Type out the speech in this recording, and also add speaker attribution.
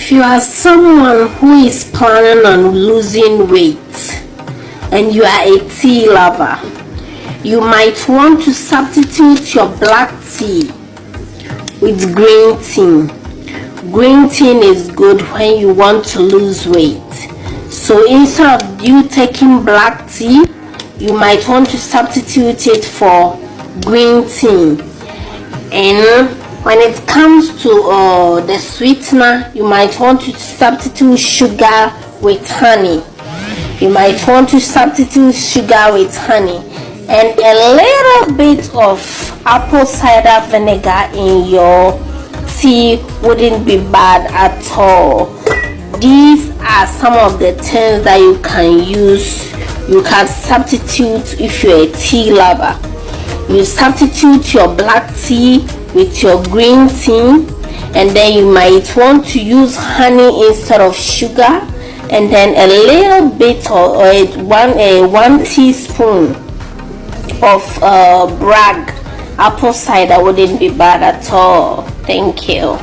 Speaker 1: If you are someone who is planning on losing weight and you are a tea lover, you might want to substitute your black tea with green tea. Green tea is good when you want to lose weight. So instead of you taking black tea, you might want to substitute it for green tea. And when it comes to the sweetener, you might want to substitute sugar with honey. You might want to substitute sugar with honey and a little bit of apple cider vinegar in your tea wouldn't be bad at all. These are some of the things that you can use. You can substitute if you're a tea lover. You substitute your black tea with your green tea, and then you might want to use honey instead of sugar, and then a little bit or one teaspoon of bragg apple cider wouldn't be bad at all. Thank you.